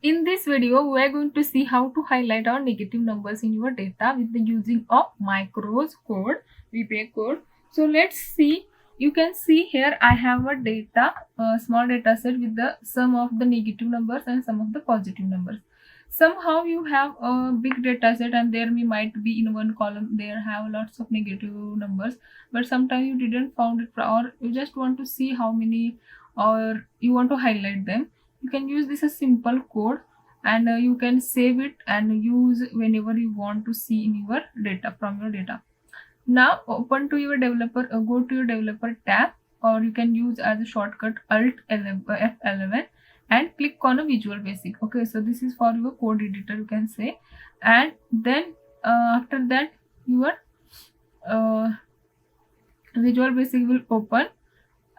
In this video, we are going to see how to highlight our negative numbers in your data with the using of macros code, VBA code. So let's see. You can see here I have a data, small data set with the sum of the negative numbers and sum of the positive numbers. Somehow you have a big data set and there might be in one column there have lots of negative numbers, but sometimes you didn't found it or you just want to see how many or you want to highlight them. You can use this as simple code and you can save it and use whenever you want to see in your data from your data. Now open to your developer, go to your developer tab, or you can use as a shortcut Alt F11 and click on a Visual Basic. Okay, so this is for your code editor, you can say, and then after that your uh, Visual Basic will open,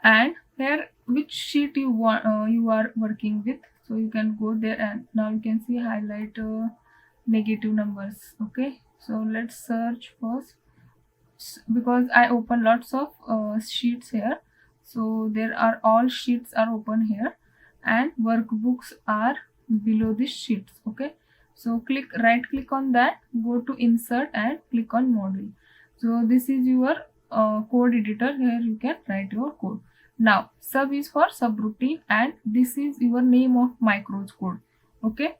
and here which sheet you want you are working with, so you can go there and now you can see highlight negative numbers. Okay, so let's search first because I open lots of sheets here, so there are all sheets are open here and workbooks are below these sheets. Okay, so right click on that, go to insert and click on module. So this is your code editor. Here you can write your code. Now sub is for subroutine and this is your name of macros code. Okay,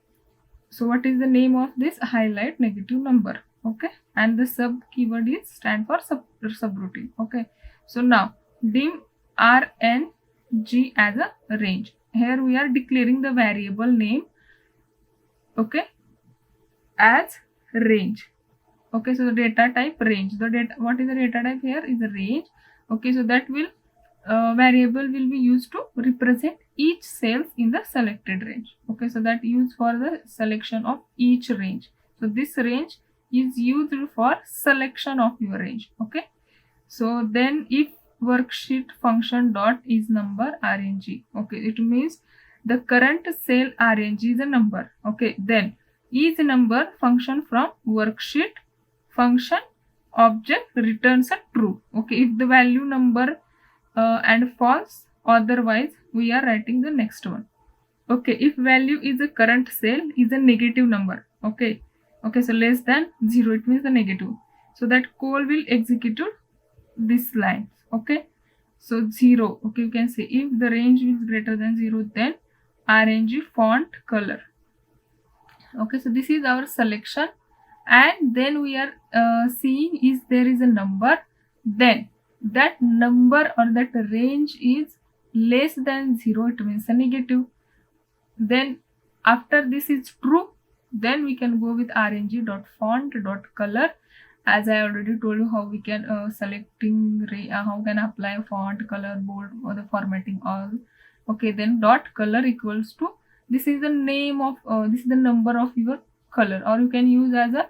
so what is the name of this? Highlight negative number. Okay, and the sub keyword is stand for subroutine. Okay, so now dim RNG as a range. Here we are declaring the variable name, okay, as range. Okay, so the data type range. The data, what is the data type here is a range. Okay, so that will variable will be used to represent each cells in the selected range. Okay, so that used for the selection of each range. So this range is used for selection of your range. Okay, so then if worksheet function dot is number RNG, okay, it means the current cell RNG is a number. Okay, then is number function from worksheet function object returns a true. Okay, if the value number and false, otherwise we are writing the next one. Okay, if value is a current cell is a negative number. Okay, so less than 0, it means the negative, so that code will execute this line. Okay, so 0. Okay, you can say if the range is greater than 0, then RNG font color. Okay, so this is our selection, and then we are seeing is there is a number, then that number or that range is less than 0, it means a negative. Then after this is true, then we can go with rng.font.color. As I already told you how we can how can apply font, color, bold, or the formatting all. Okay, then dot color equals to, this is the name of this is the number of your color, or you can use as a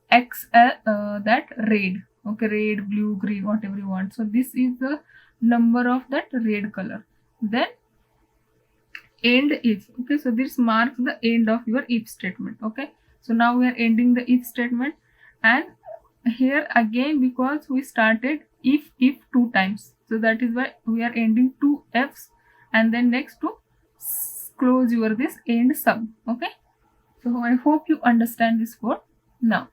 x that red. Okay, red, blue, green, whatever you want. So this is the number of that red color. Then end if. Okay, so this marks the end of your if statement. Okay, so now we are ending the if statement, and here again because we started if two times, so that is why we are ending two f's, and then next to close your this end sub. Okay, so I hope you understand this code. Now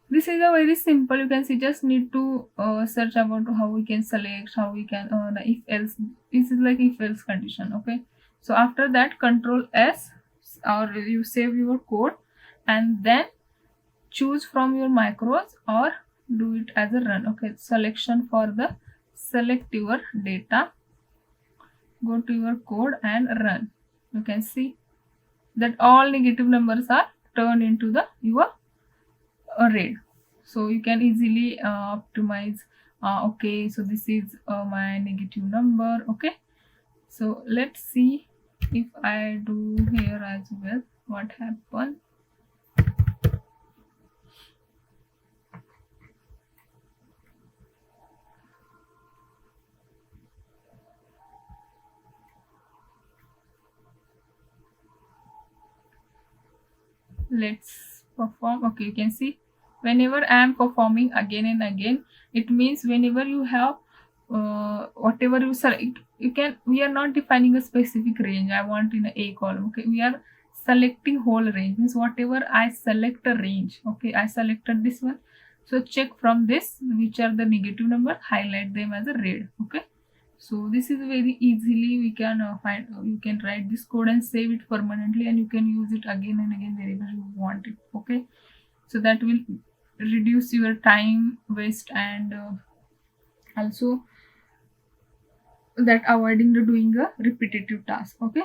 this is a very simple, you can see, just need to search about how we can select, how we can if else. This is like if else condition. Okay, so after that control S, or you save your code and then choose from your macros or do it as a run. Okay, selection for the select your data, go to your code and run. You can see that all negative numbers are turned into the your red, so you can easily optimize. Okay, so this is my negative number. Okay, so let's see if I do here as well what happened. Let's perform. Okay, you can see whenever I am performing again and again, it means whenever you have whatever you select, you can, we are not defining a specific range I want in a column. Okay, we are selecting whole range, means whatever I select a range. Okay, I selected this one, so check from this which are the negative number, highlight them as a red. Okay, so this is very easily we can find, you can write this code and save it permanently, and you can use it again and again wherever you want it. Okay, so that will reduce your time waste, and also that avoiding the doing a repetitive task. Okay,